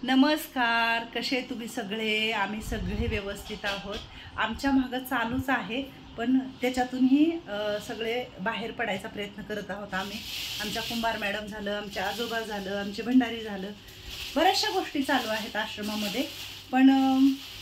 नमस्कार, कसे तुम्ही सगळे? आम्ही सगळे व्यवस्थित आहोत. आमच्या मागं चालूच आहे, पण त्याच्यातूनही सगळे बाहेर पडायचा प्रयत्न करत आहोत आम्ही. आमच्या कुंभार मॅडम झालं, आमच्या आजोबा झालं, आमचे भंडारी झालं, बऱ्याचशा गोष्टी चालू आहेत आश्रमामध्ये. पण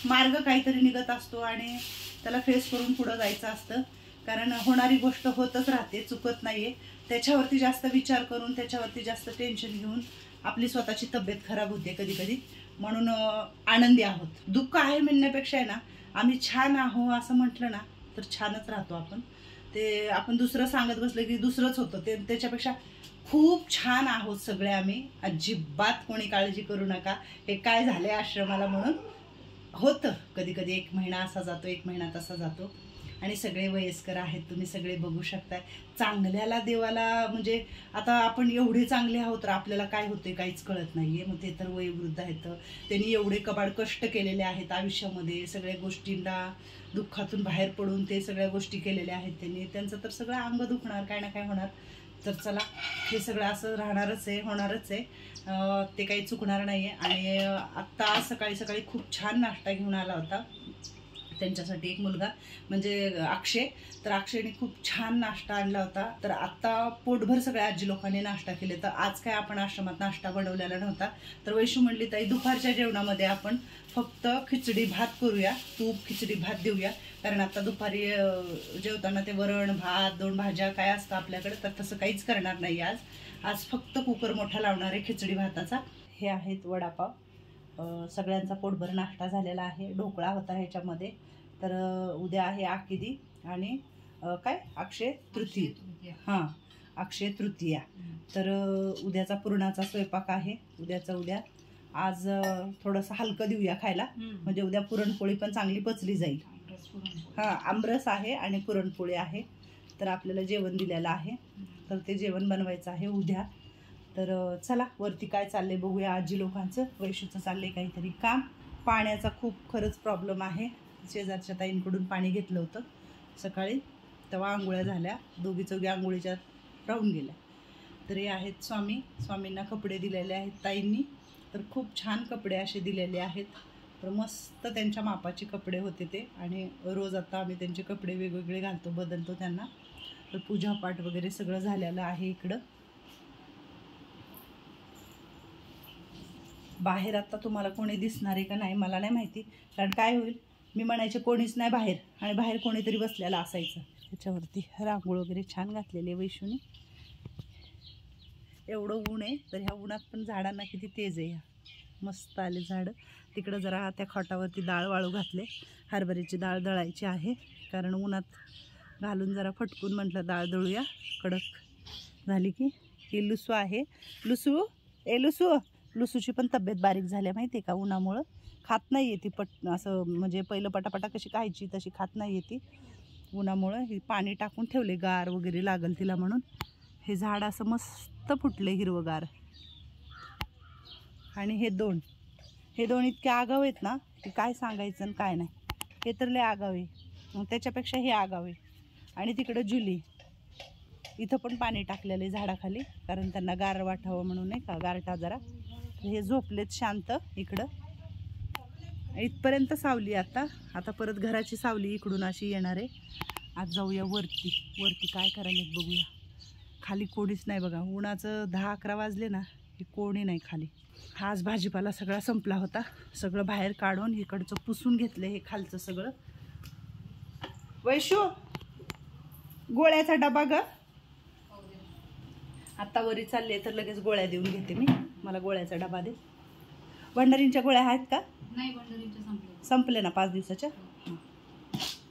मार्ग काहीतरी निघत असतो आणि त्याला फेस करून पुढं जायचं असतं. कारण होणारी गोष्ट होतच राहते, चुकत नाही आहे. त्याच्यावरती जास्त विचार करून, त्याच्यावरती जास्त टेन्शन घेऊन आपली स्वतःची तब्येत खराब होते कधी कधी. म्हणून आनंदी आहोत. दुःख आहे म्हणण्यापेक्षा आहे ना, आम्ही छान आहो असं म्हटलं ना तर छानच राहतो आपण. ते आपण दुसरं सांगत बसलं की दुसरंच होतं. त्याच्यापेक्षा खूप छान आहोत सगळे आम्ही. अजिबात कोणी काळजी करू नका. हे काय झाले आश्रमाला म्हणून होतं कधी कधी. 1 महिना असा जातो, 1 महिना तसा जातो. आणि सगळे वयस्कर आहेत, तुम्ही सगळे बघू शकताय. चांगल्याला देवाला म्हणजे आता आपण एवढे चांगले आहोत तर आपल्याला काय होते काहीच कळत नाहीये. मग ते तर वयोवृद्ध आहेत, त्यांनी एवढे कबाड कष्ट केलेले आहेत आयुष्यामध्ये, सगळ्या गोष्टींना दुःखातून बाहेर पडून ते सगळ्या गोष्टी केलेल्या आहेत त्यांनी. त्यांचं तर सगळं अंग दुखणार, काय ना काय होणार. तर चला, हे सगळं असं राहणारच आहे, होणारच आहे. ते काही चुकणार नाही आहे. आणि आत्ता सकाळी सकाळी खूप छान नाश्ता घेऊन आला होता त्यांच्यासाठी एक मुलगा, म्हणजे अक्षय. तर अक्षयने खूप छान नाश्ता आणला होता. तर आत्ता पोटभर सगळ्या आजी लोकांनी नाश्ता केले. तर आज काय आपण आश्रमात नाश्ता बनवलेला नव्हता. तर वैशू म्हणली, ताई दुपारच्या जेवणामध्ये आपण फक्त खिचडी भात करूया, तूप खिचडी भात देऊया. कारण आता दुपारी जेवताना ते वरण भात 2 भाज्या काय असतं आपल्याकडे, तर तसं काहीच करणार नाही आज. आज फक्त कुकर मोठा लावणार आहे खिचडी भाताचा. हे आहेत वडापाव. सगळ्यांचा पोटभर नाश्ता झालेला आहे. ढोकळा होता ह्याच्यामध्ये. तर उद्या आहे आकिदी आणि काय अक्षय तृतीया. हां, अक्षय तृतीया. तर उद्याचा पुरणाचा स्वयंपाक आहे. उद्या आज थोडंसं हलकं देऊया खायला, म्हणजे उद्या पुरणपोळी पण चांगली पचली जाईल. हां, आमरस आहे आणि पुरणपोळी आहे. तर आपल्याला जेवण दिलेलं आहे, तर ते जेवण बनवायचं आहे उद्या. तर चला वरती काय चाललंय बघूया. आजी लोकांचं, वैशूचं चाललंय काहीतरी काम. पाण्याचा खूप खरंच प्रॉब्लेम आहे. शेजारच्या ताईंकडून पाणी घेतलं होतं सकाळी, तेव्हा आंघोळ्या झाल्या, 2-4 आंघोळीच्या राहून गेल्या. तर हे आहेत स्वामींना कपडे दिलेले आहेत ताईंनी. तर खूप छान कपडे असे दिलेले आहेत. तर मस्त त्यांच्या मापाचे कपडे होते ते. आणि रोज आता आम्ही त्यांचे कपडे वेगवेगळे घालतो, बदलतो त्यांना. तर पूजापाठ वगैरे सगळं झालेलं आहे इकडं. बाहेर आता तुम्हाला कोणी दिसणार आहे का नाही मला नाही माहिती. कारण काय होईल, मी म्हणायचे कोणीच नाही बाहेर, आणि बाहेर कोणीतरी बसलेलं असायचं. त्याच्यावरती रांगोळ वगैरे छान घातलेली आहे वैशूने. एवढं ऊन आहे, तर ह्या उन्हात पण झाडांना किती तेज आहे. मस्त आले झाडं. तिकडं जरा त्या खोटावरती डाळ वाळू घातले. हरभऱ्याची डाळ दळायची आहे, कारण उन्हात घालून जरा फटकून म्हटलं डाळ दळूया. कडक झाली की. ही लुसू आहे. लुसूची पण तब्येत बारीक झाली माहिती आहे का उन्हामुळं. खात नाही आहे ती असं, म्हणजे पहिलं पटापटा कशी खायची तशी खात नाही आहे ती उन्हामुळं. हे पाणी टाकून ठेवले, गार वगैरे लागल तिला म्हणून. हे झाड असं मस्त फुटले हिरवगार. आणि हे दोन इतके आगाव आहेत ना की काय सांगायचं आणि काय नाही. हे तर लय आगाव आहे, मग त्याच्यापेक्षा हे आगाव आहे. आणि तिकडं जुली, इथं पण पाणी टाकलेलं आहे झाडाखाली, कारण त्यांना गार वाटावं म्हणून, नाही का, गारठा जरा. हे झोपलेत शांत इकडं. इथपर्यंत सावली. आता परत घराची सावली इकडून अशी येणार आहे. आज जाऊया वरती काय करायला बघूया. खाली कोणीच नाही बघा. उन्हाचं 10-11 वाजले ना की कोणी नाही खाली. आज भाजीपाला सगळा संपला होता. सगळं बाहेर काढून इकडचं पुसून घेतलं हे खालचं सगळं. वैशू, गोळ्याचा डबा ग. आत्ता वरी चालले तर लगेच गोळ्या देऊन घेते मी. मला गोळ्याचा डबा दे. भंडारींच्या गोळ्या आहेत का? नाही, भंडारींच्या संपले ना 5 दिवसाच्या.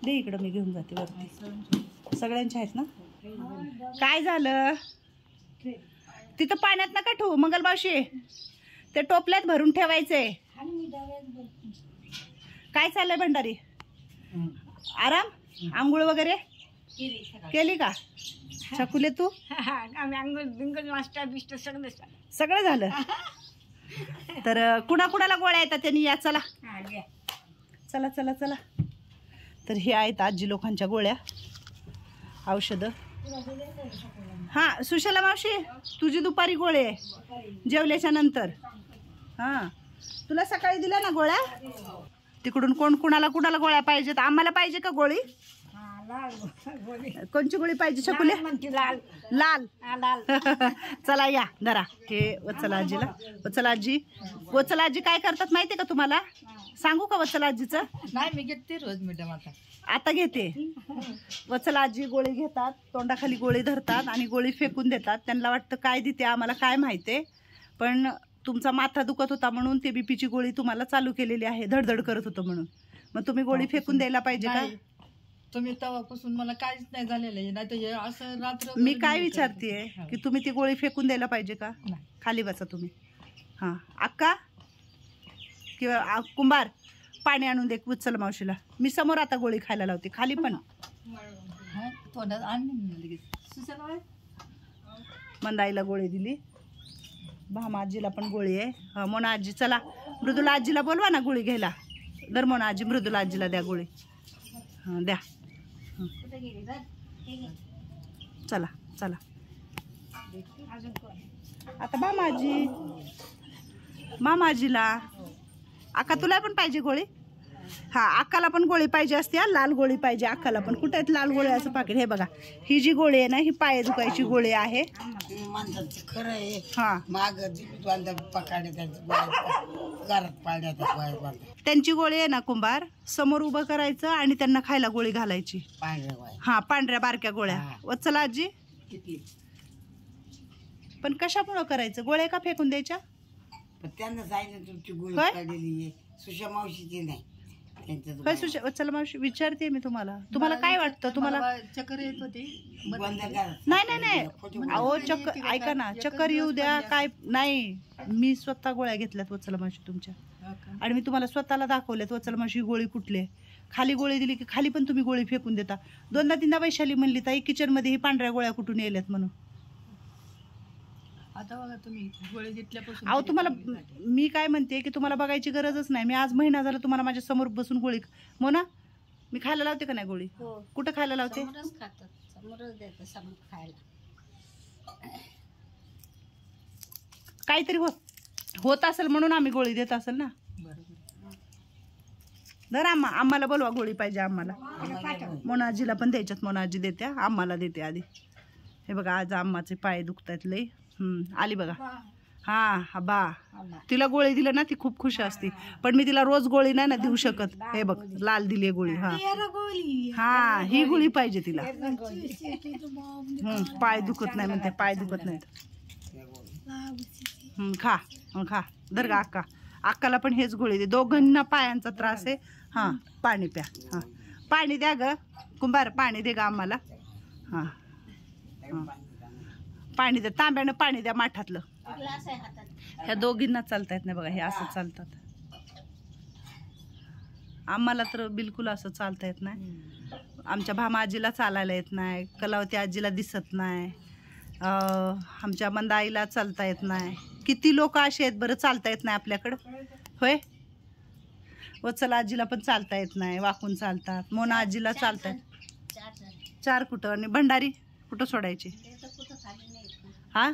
दे इकडं, मी घेऊन जाते वरती. सगळ्यांच्या आहेत ना. काय झालं तिथं? पाण्यात नका ठेवू मंगलबावशी, ते टोपल्यात भरून ठेवायचे. काय चाललंय भंडारी? आराम? आंघोळ वगैरे केली का? छकुले तू? सगळं झालं. तर कुणाला गोळ्या येतात त्यांनी या. चला चला चला चला. तर हे आहेत आजी लोकांच्या गोळ्या, औषधं. हां सुशला मावशी, तुझी दुपारी गोळी आहे जेवल्याच्या नंतर. हां तुला सकाळी दिल्या ना गोळ्या? तिकडून कोण कुणाला गोळ्या पाहिजेत? आम्हाला पाहिजे का गोळी? कोणची गोळी पाहिजे छकुल्या? लाल. चला या धरा हे वत्सल आजीला. वत्सल आजी काय करतात माहितीये का तुम्हाला? सांगू का वत्सल आजीचं? नाही, मी घेते रोज मॅडम. आता घेते. वत्सल आजी गोळी घेतात, तोंडाखाली गोळी धरतात आणि गोळी फेकून देतात. त्यांना वाटतं काय देते आम्हाला काय माहितीये, पण तुमचा माथा दुखत होता म्हणून ते बीपीची गोळी तुम्हाला चालू केलेली आहे, धडधड करत होतं म्हणून. मग तुम्ही गोळी फेकून द्यायला पाहिजे का? तुम्ही तेव्हापासून मला काहीच नाही झालेलं आहे. नाही तर असं रात्र मी काय विचारतेय की तुम्ही ती गोळी फेकून द्यायला पाहिजे का? खाली बसा तुम्ही. हां अक्का किंवा कुंभार पाणी आणून दे वत्सल मावशीला. मी समोर आता गोळी खायला लावते. खाली पण तोंडात आणली लगेच. मंदाईला गोळी दिली, भामा आजीला पण गोळी आहे. मोना आजी चला, मृदुला आजीला बोलवा ना गोळी घ्यायला. दर मोना आजी मृदुला आजीला द्या गोळी. हां द्या. चला चला आता मामा आजीला. अक्का तुला पण पाहिजे गोळी? हा अक्काला पण गोळी पाहिजे असते. लाल गोळी पाहिजे अक्काला पण. कुठे आहेत लाल गोळी? असं पाकिट हे बघा. ही जी गोळी आहे ना ही पाय दुखायची गोळी आहे. खरं आहे. हा माग त्यांची गोळी आहे ना कुंभार, समोर उभं करायचं आणि त्यांना खायला गोळी घालायची. हा पांढऱ्या बारक्या गोळ्या. वत्सल आजी पण कशामुळं करायचं? गोळ्या का फेकून द्यायच्या? त्यांना सांगितलं तुमची गोळी काढलेली आहे, सुषा मावशीची नाही. वत्सल मावशी विचारते मी तुम्हाला काय वाटतं? तुम्हाला चक्कर येत होती? नाही अहो चक्कर ऐका ना, चक्कर येऊ द्या काय नाही. मी स्वतः गोळ्या घेतल्यात वत्सल मावशी तुमच्या, आणि मी तुम्हाला स्वतःला दाखवल्यात वत्सल मावशी गोळी कुठली आहे. खाली गोळी दिली की खाली पण तुम्ही गोळी फेकून देता. 2दा-3दा वैशाली म्हणली ताई किचन मध्ये ही पांढऱ्या गोळ्या कुठून येल्यात म्हणून. आता बघा तुम्ही गोळी घेतल्यापासून. अहो तुम्हाला मी काय म्हणते की तुम्हाला बघायची गरजच नाही. मी आज महिना झाला तुम्हाला माझ्या समोर बसून गोळी. मोना मी खायला लावते का नाही गोळी? कुठं खायला लावते? काहीतरी होत असेल म्हणून आम्ही गोळी देत असेल ना. धर आम्हाला बोलवा गोळी पाहिजे आम्हाला. मोनाजीला पण द्यायच्यात. मोनाजी देत्या, आम्हाला देते आधी. हे बघा आज आम्हाचे पाय दुखतात लई. आली बघा. हा बा तिला गोळी दिलं ना ती खूप खुश असते, पण मी तिला रोज गोळी नाही ना देऊ शकत. हे बघ लाल दिली गोळी. हा ही गोळी पाहिजे तिला. पाय दुखत नाही म्हणते, पाय दुखत नाहीत. खा धर गा अक्काला पण हेच गोळी दे. दोघांना पायांचा त्रास आहे. हा पाणी प्या. हा पाणी द्या ग कुंभार, पाणी दे ग आम्हाला. हा पाणी द्या, तांब्यानं पाणी द्या माठातलं. ह्या दोघींना चालता येत नाही बघा, हे असं चालतात. आम्हाला तर बिलकुल असं चालता येत नाही. आमच्या भामा आजीला चालायला येत नाही, कलावती आजीला दिसत नाही, आमच्या मंदाईला चालता येत नाही. किती लोक असे आहेत बरं चालता येत नाही आपल्याकडं. होय वत्सल आजीला पण चालता येत नाही, वाकून चालतात. मोना आजीला चालतात. 4 कुठं? आणि भंडारी कुठं सोडायची? हा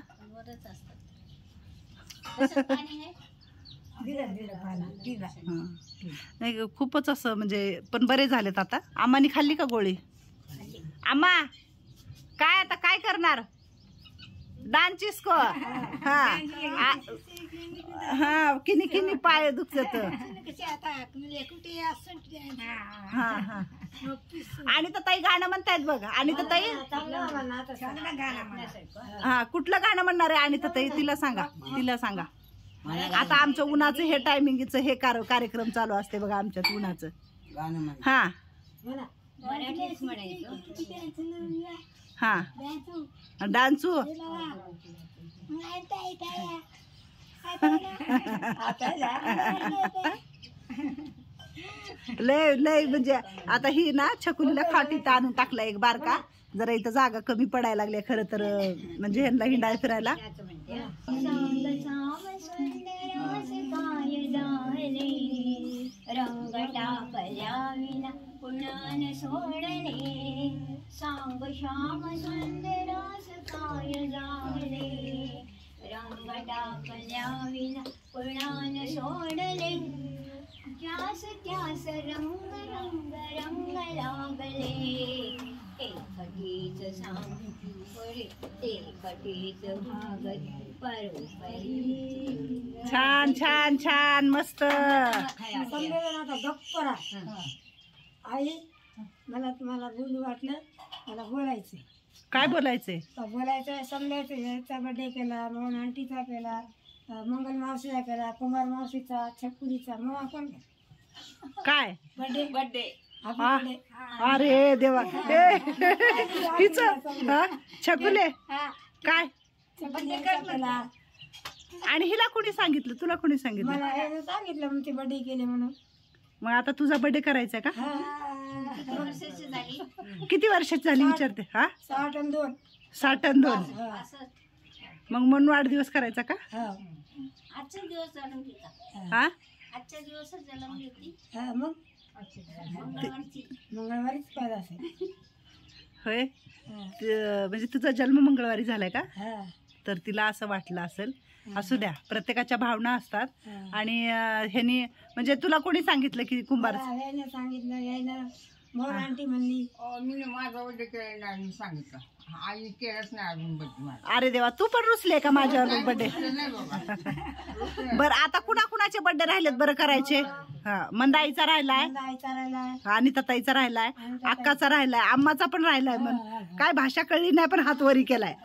नाही खूपच असं म्हणजे, पण बरे झालेत आता. आम्हानी खाल्ली का गोळी? आम्हा काय आता काय करणार? डान्स को हा किनी पाय दुखत. आणि तर ताई गाणं म्हणतायत बघ. आणि तर ताई हा कुठलं गाणं म्हणणार आहे? आणि तर ताई तिला सांगा. आता आमचं उन्हाचं हे टायमिंगचं हे कार्यक्रम चालू असते बघा आमच्यात उन्हाचं. हा हा डान्सू लय म्हणजे आता ही ना छकुलीला खाटीत आणून टाकला एक बारका. जरा इथं जागा कमी पडायला लागली खरं तर, म्हणजे ह्यांना हिंडाय फिरायला. सांग श्याम सुंदरास काय जाहले, रंग टाकल्या विना पणान सोडले त्यास त्यास रंग रंग रंग लागले एकटीच सांगोरे एकटीच भागत परोपरी छान छान छान मस्त. आता गप्प राहा. आई मला तुम्हाला बोलू वाटलं, मला बोलायचं काय बोलायचंय? बोलायचं समजायचं. याचा बर्थडे केला, मोहन आंटीचा केला, मंगल मावशीचा केला, कुमार मावशीचा, छकुलीचा. मग आपण काय बर्थडे हा? अरे देवा हिच छकुले काय केला. आणि हिला कोणी सांगितलं? तुला कोणी सांगितलं? मला हे सांगितलं मग ते बर्थडे केले म्हणून. मग आता तुझा बर्थडे करायचा का? वर्षाची झाली किती वर्षाची झाली विचारते? हा 6 आणि 2. 60 आणि 2. मग म्हणून वाढदिवस करायचा का? आजचा दिवस जाणून घेता. हा आजच्या दिवसच जन्म घेतली मग मंगळवारची. मंगळवारीच पाहिजे असेल. होय. म्हणजे तुझा जन्म मंगळवारी झालाय का? हा तर तिला असं वाटलं असेल. असू द्या, प्रत्येकाच्या भावना असतात. आणि ह्यानी म्हणजे तुला कोणी सांगितलं की कुंभार? यायनं सांगितलं, यायनं मोहन आंटी म्हणली. मी माझा बर्थडे केला नाही, मी सांगितलं. आई केलंच नाही अजून बर्थडे माझा. अरे देवा, तू पण रुसले का माझ्यावर बर्थडे? नाही बाबा. बरं आता कुणाकुणाचे बर्थडे राहिलेत बरं करायचे? हा, मंदाईचा राहिलाय, आईचा राहिला. अनिताताईचा राहिलाय, अक्काचा राहिलाय, आम्माचा पण राहिलाय. मग काय भाषा कळली नाही पण हात वरी केलाय.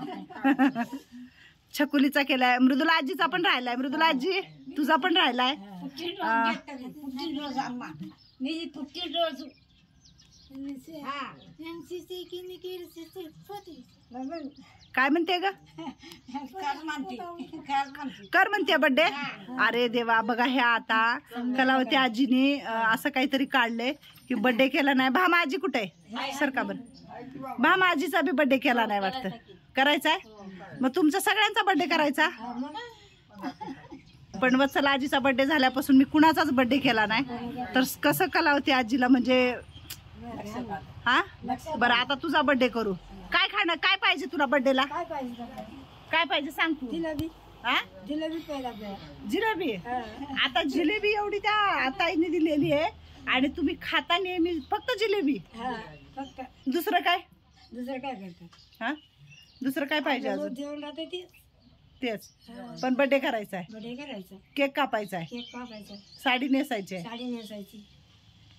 छकुलीचा केलाय, मृदुला आजीचा पण राहिलाय. मृदुला आजी तुझा पण राहिलाय. काय म्हणते ग? कर म्हणते बर्थडे. अरे देवा, बघा हे आता कलावती आजीने असं काहीतरी काढलंय की बर्थडे केला नाही. भामा आजी कुठे आहे? सरका बरं. भामा आजीचा बी बर्थडे केला नाही वाटतं. करायचाय? मग तुमचा सगळ्यांचा बर्थडे करायचा. पण वत्सला आजीचा बर्थडे झाल्यापासून मी कुणाचाच बर्थडे केला नाही. तर कसं कलावती आजीला म्हणजे हा. बरं आता तुझा बर्थडे करू. काय खाणं काय पाहिजे तुला बर्थडेला? काय पाहिजे? काय पाहिजे सांग तू. जिलेबी. हा जिलेबी पहिला जिलेबी. आता जिलेबी एवढी त्या आताईने दिलेली आहे आणि तुम्ही खाता नेहमी फक्त जिलेबी. फक्त. दुसरं काय? दुसरं काय करतात? हा दुसरं काय पाहिजे अजून? जेवण राहते ते तेच. पण बर्थडे करायचा आहे, बर्थडे करायचा, केक कापायचा आहे, केक कापायचा, साडी नेसायची आहे. साडी नेसायची.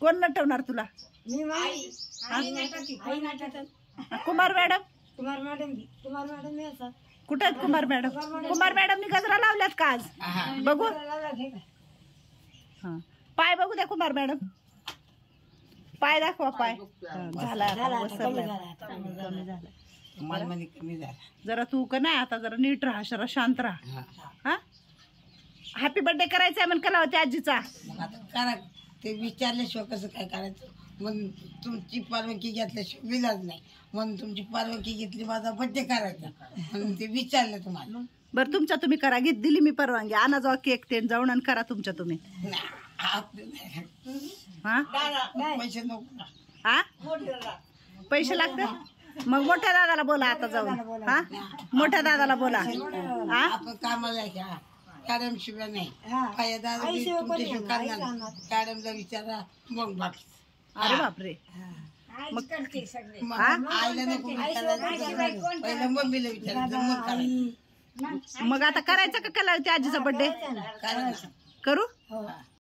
कोण नटवणार तुला? मी आई नाटक. कुमार मॅडम. कुमार मॅडम मी असतात. कुठे आहेत कुमार मॅडम? कुमार मॅडमनी गजरा लावल्यात का आज? बघू. हा पाय बघू द्या कुमार मॅडम. पाय दाखवा. पाय झाला कमी झाला. कमी झाला. जरा तू का नाही आता जरा नीट राहा, जरा शांत राहा. हा हॅपी बर्थडे करायचा आहे म्हण कलावती आजीचा. मग आता करा, ते विचारल्याशिवाय कसं काय करायचं? मग तुमची परवानगी घेतल्याशिवाय विलाज नाही. म्हणून तुमची परवानगी घेतली, माझा बर्थडे करायचा म्हणून ते विचारलं तुम्हाला. बरं तुमच्या तुम्ही करा. घेत दिली मी परवानगी. आणा जाऊ केक ते जाऊन आणि करा तुमच्या तुम्ही. हा पैसे नको. हा पैसे लागतात. मग मोठ्या दादाला बोला आता जाऊन. हा मोठ्या दादाला बोला. हा आपण कामाला घ्या, मॅडम शिवाय नाही. काय दादा तुमच्याशिवाय करणार? मॅडमला विचारा मग बाकी. अरे बापरे. आईला नको विचारायचं, पहिलं मम्मीला विचारायचं मग करायचं. मग आता करायचं का कलावती आजीचा बर्थडे? करायचं. करू.